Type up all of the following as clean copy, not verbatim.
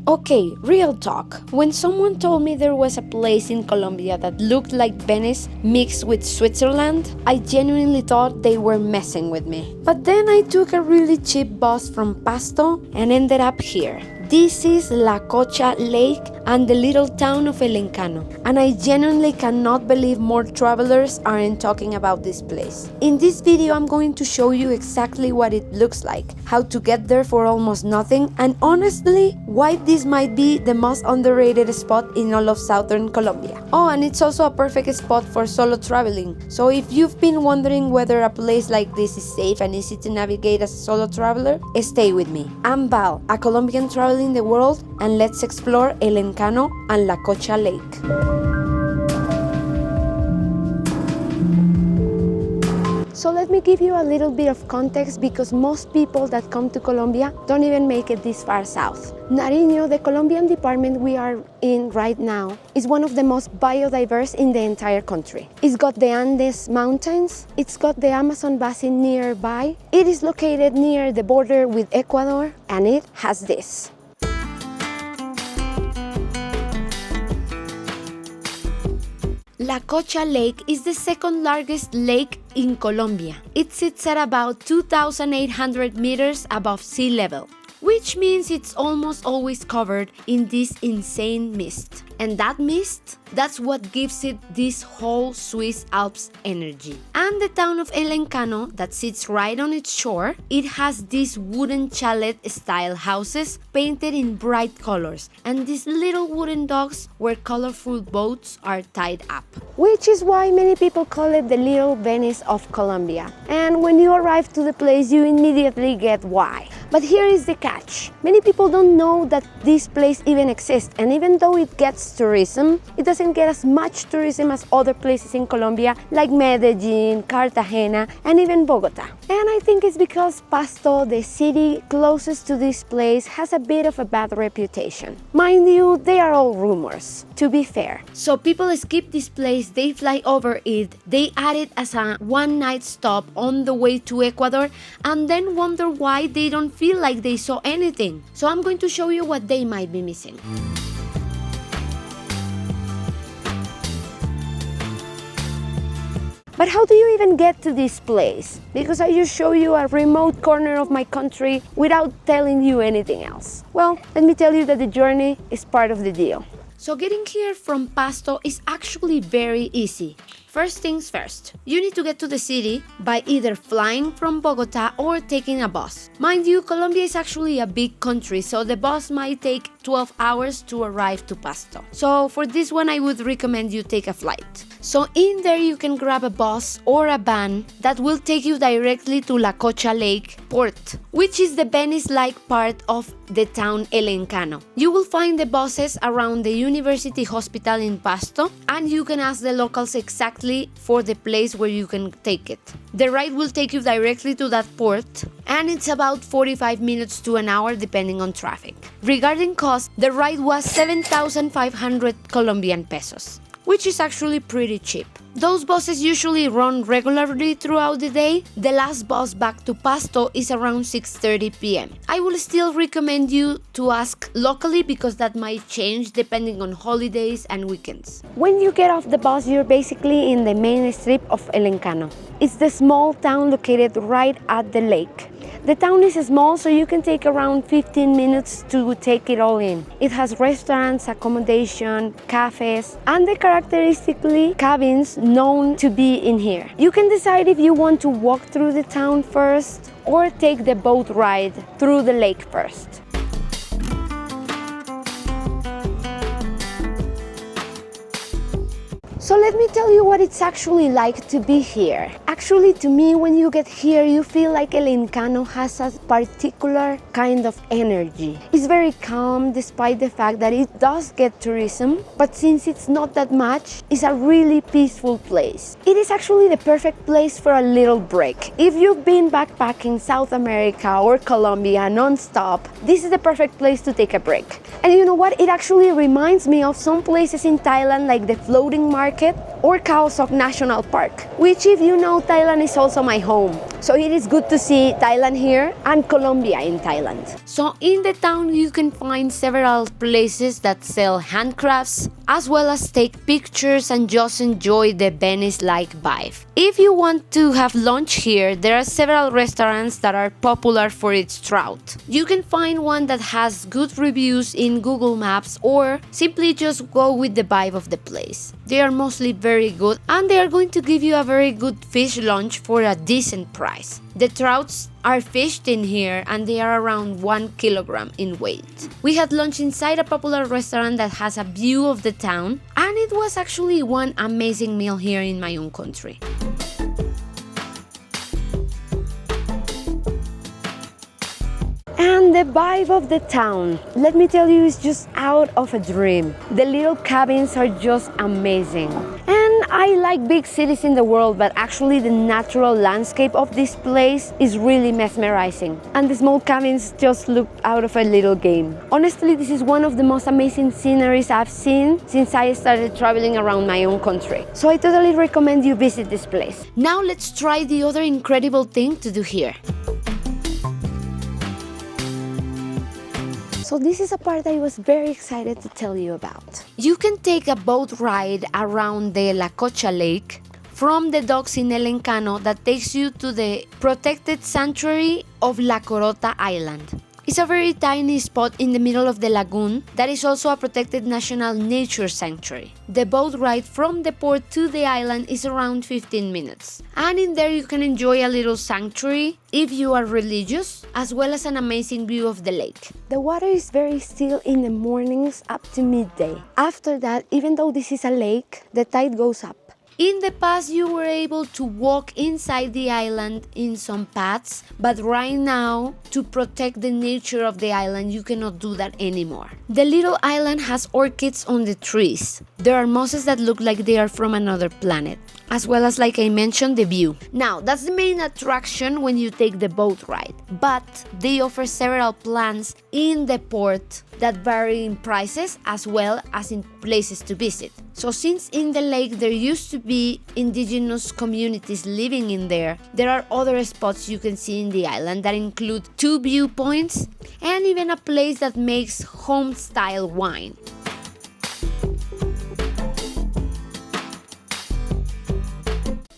Okay, real talk. When someone told me there was a place in Colombia that looked like Venice mixed with Switzerland, I genuinely thought they were messing with me. But then I took a really cheap bus from Pasto and ended up here. This is La Cocha Lake and the little town of El Encano, and I genuinely cannot believe more travelers aren't talking about this place. In this video, I'm going to show you exactly what it looks like, how to get there for almost nothing, and honestly, why this might be the most underrated spot in all of southern Colombia. Oh, and it's also a perfect spot for solo traveling, so if you've been wondering whether a place like this is safe and easy to navigate as a solo traveler, stay with me. I'm Val, a Colombian traveler in the world, and let's explore El Encano and La Cocha Lake. So let me give you a little bit of context because most people that come to Colombia don't even make it this far south. Nariño, the Colombian department we are in right now, is one of the most biodiverse in the entire country. It's got the Andes mountains, it's got the Amazon basin nearby, it is located near the border with Ecuador, and it has this. La Cocha Lake is the second largest lake in Colombia. It sits at about 2,800 meters above sea level, which means it's almost always covered in this insane mist. And that mist, that's what gives it this whole Swiss Alps energy. And the town of El Encano, that sits right on its shore, it has these wooden chalet-style houses painted in bright colors, and these little wooden docks where colorful boats are tied up. Which is why many people call it the little Venice of Colombia. And when you arrive to the place, you immediately get why. But here is the catch. Many people don't know that this place even exists, and even though it gets tourism, it doesn't get as much tourism as other places in Colombia like Medellin, Cartagena, and even Bogota. And I think it's because Pasto, the city closest to this place, has a bit of a bad reputation. Mind you, they are all rumors, to be fair. So people skip this place, they fly over it, they add it as a one-night stop on the way to Ecuador, and then wonder why they don't feel like they saw anything. So I'm going to show you what they might be missing. But how do you even get to this place? Because I just show you a remote corner of my country without telling you anything else. Well, let me tell you that the journey is part of the deal. So getting here from Pasto is actually very easy. First things first, you need to get to the city by either flying from Bogota or taking a bus. Mind you, Colombia is actually a big country, so the bus might take 12 hours to arrive to Pasto. So for this one, I would recommend you take a flight. So in there you can grab a bus or a van that will take you directly to La Cocha Lake port, which is the Venice-like part of the town El Encano. You will find the buses around the University Hospital in Pasto, and you can ask the locals exactly for the place where you can take it. The ride will take you directly to that port, and it's about 45 minutes to an hour depending on traffic. Regarding cost, the ride was 7,500 Colombian pesos, which is actually pretty cheap. Those buses usually run regularly throughout the day. The last bus back to Pasto is around 6:30 p.m. I will still recommend you to ask locally because that might change depending on holidays and weekends. When you get off the bus, you're basically in the main strip of El Encano. It's the small town located right at the lake. The town is small, so you can take around 15 minutes to take it all in. It has restaurants, accommodation, cafes, and the characteristically cabins known to be in here. You can decide if you want to walk through the town first or take the boat ride through the lake first. So let me tell you what it's actually like to be here. Actually, to me, when you get here, you feel like El Encano has a particular kind of energy. It's very calm despite the fact that it does get tourism, but since it's not that much, it's a really peaceful place. It is actually the perfect place for a little break. If you've been backpacking South America or Colombia non-stop, this is the perfect place to take a break. And you know what? It actually reminds me of some places in Thailand like the floating market or Khao Sok National Park, which, if you know, Thailand is also my home. So it is good to see Thailand here and Colombia in Thailand. So in the town you can find several places that sell handcrafts, as well as take pictures and just enjoy the Venice-like vibe. If you want to have lunch here, there are several restaurants that are popular for its trout. You can find one that has good reviews in Google Maps, or simply just go with the vibe of the place. They are mostly very good, and they are going to give you a very good fish lunch for a decent price. The trouts are fished in here and they are around 1 kilogram in weight. We had lunch inside a popular restaurant that has a view of the town, and it was actually one amazing meal here in my own country. And the vibe of the town, let me tell you, is just out of a dream. The little cabins are just amazing. And I like big cities in the world, but actually the natural landscape of this place is really mesmerizing. And the small cabins just look out of a little game. Honestly, this is one of the most amazing sceneries I've seen since I started traveling around my own country. So I totally recommend you visit this place. Now let's try the other incredible thing to do here. So this is a part I was very excited to tell you about. You can take a boat ride around the La Cocha lake from the docks in El Encano that takes you to the protected sanctuary of La Corota Island. It's a very tiny spot in the middle of the lagoon that is also a protected national nature sanctuary. The boat ride from the port to the island is around 15 minutes. And in there you can enjoy a little sanctuary if you are religious, as well as an amazing view of the lake. The water is very still in the mornings up to midday. After that, even though this is a lake, the tide goes up. In the past, you were able to walk inside the island in some paths, but right now, to protect the nature of the island, you cannot do that anymore. The little island has orchids on the trees. There are mosses that look like they are from another planet, as well as, like I mentioned, the view. Now, that's the main attraction when you take the boat ride, but they offer several plans in the port that vary in prices as well as in places to visit. So since in the lake there used to be indigenous communities living in there are other spots you can see in the island that include 2 viewpoints and even a place that makes home-style wine.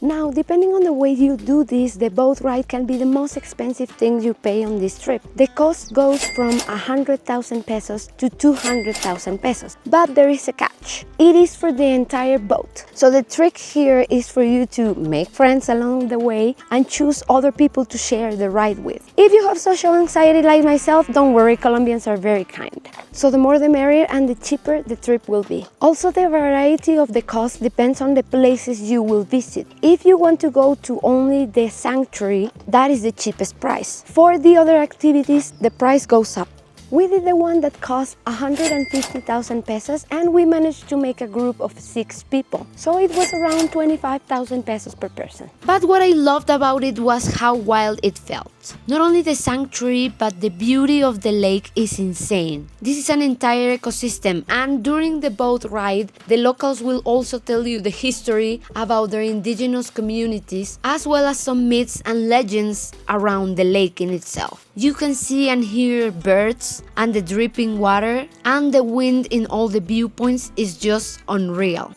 Now, depending on the way you do this, the boat ride can be the most expensive thing you pay on this trip. The cost goes from 100,000 pesos to 200,000 pesos. But there is a catch. It is for the entire boat. So the trick here is for you to make friends along the way and choose other people to share the ride with. If you have social anxiety like myself, don't worry, Colombians are very kind. So the more the merrier and the cheaper the trip will be. Also, the variety of the cost depends on the places you will visit. If you want to go to only the sanctuary, that is the cheapest price. For the other activities, the price goes up. We did the one that cost 150,000 pesos and we managed to make a group of 6 people. So it was around 25,000 pesos per person. But what I loved about it was how wild it felt. Not only the sanctuary, but the beauty of the lake is insane. This is an entire ecosystem, and during the boat ride, the locals will also tell you the history about their indigenous communities, as well as some myths and legends around the lake in itself. You can see and hear birds and the dripping water, and the wind in all the viewpoints is just unreal.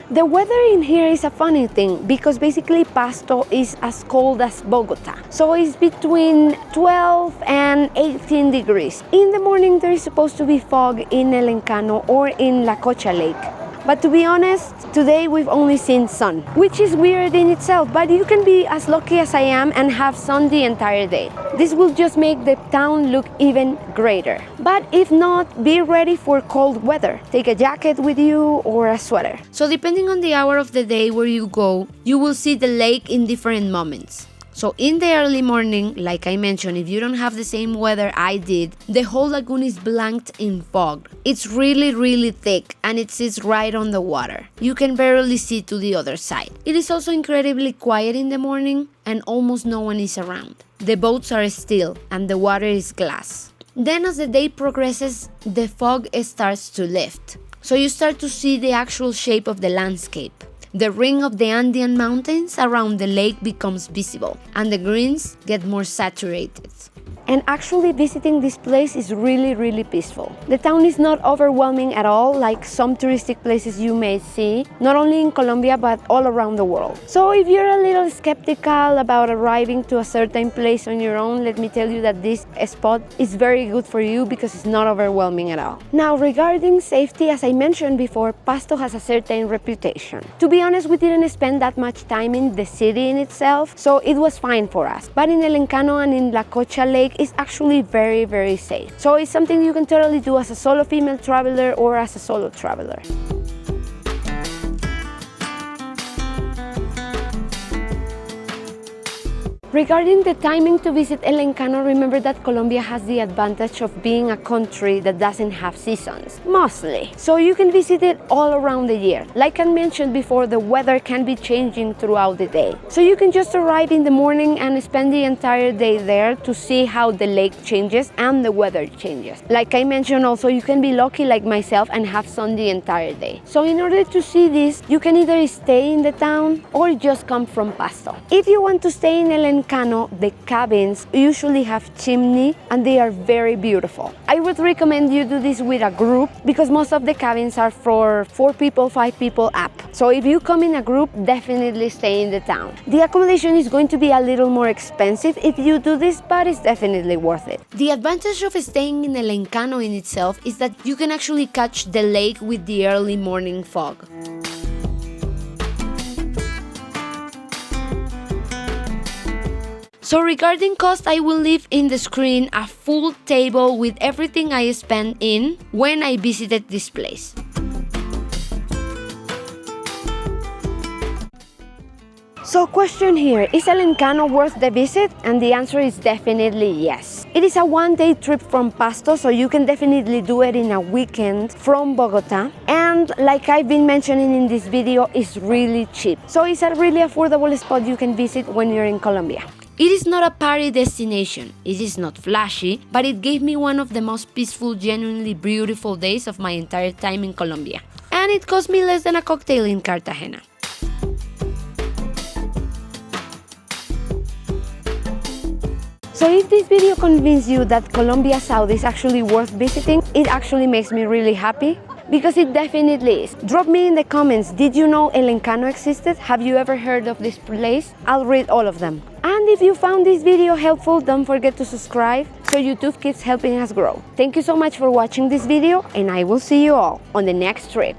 The weather in here is a funny thing because basically Pasto is as cold as Bogota. So it's between 12 and 18 degrees. In the morning there is supposed to be fog in El Encano or in La Cocha Lake. But to be honest, today we've only seen sun, which is weird in itself, but you can be as lucky as I am and have sun the entire day. This will just make the town look even greater. But if not, be ready for cold weather. Take a jacket with you or a sweater. So depending on the hour of the day where you go, you will see the lake in different moments. So in the early morning, like I mentioned, if you don't have the same weather I did, the whole lagoon is blanked in fog. It's really thick and it sits right on the water. You can barely see to the other side. It is also incredibly quiet in the morning and almost no one is around. The boats are still and the water is glass. Then as the day progresses, the fog starts to lift. So you start to see the actual shape of the landscape. The ring of the Andean mountains around the lake becomes visible, and the greens get more saturated. And actually visiting this place is really peaceful. The town is not overwhelming at all like some touristic places you may see, not only in Colombia but all around the world. So if you're a little skeptical about arriving to a certain place on your own, let me tell you that this spot is very good for you because it's not overwhelming at all. Now regarding safety, as I mentioned before, Pasto has a certain reputation. To be honest, we didn't spend that much time in the city in itself, so it was fine for us. But in El Encano and in La Cocha lake, is actually very safe. So it's something you can totally do as a solo female traveler or as a solo traveler. Regarding the timing to visit El Encano, remember that Colombia has the advantage of being a country that doesn't have seasons, mostly. So you can visit it all around the year. Like I mentioned before, the weather can be changing throughout the day. So you can just arrive in the morning and spend the entire day there to see how the lake changes and the weather changes. Like I mentioned also, you can be lucky like myself and have sun the entire day. So in order to see this, you can either stay in the town or just come from Pasto. If you want to stay in El Encano, the cabins usually have chimney and they are very beautiful. I would recommend you do this with a group because most of the cabins are for 4 people, 5 people up. So if you come in a group, definitely stay in the town. The accommodation is going to be a little more expensive if you do this, but it's definitely worth it. The advantage of staying in El Encano in itself is that you can actually catch the lake with the early morning fog. So regarding cost, I will leave in the screen a full table with everything I spent in when I visited this place. So question here, is El Encano worth the visit? And the answer is definitely yes. It is a one-day trip from Pasto, so you can definitely do it in a weekend from Bogota. And like I've been mentioning in this video, it's really cheap. So it's a really affordable spot you can visit when you're in Colombia. It is not a party destination, it is not flashy, but it gave me one of the most peaceful, genuinely beautiful days of my entire time in Colombia. And it cost me less than a cocktail in Cartagena. So if this video convinced you that Colombia South is actually worth visiting, it actually makes me really happy. Because it definitely is. Drop me in the comments, did you know El Encano existed? Have you ever heard of this place? I'll read all of them. And if you found this video helpful, don't forget to subscribe so YouTube keeps helping us grow. Thank you so much for watching this video and I will see you all on the next trip.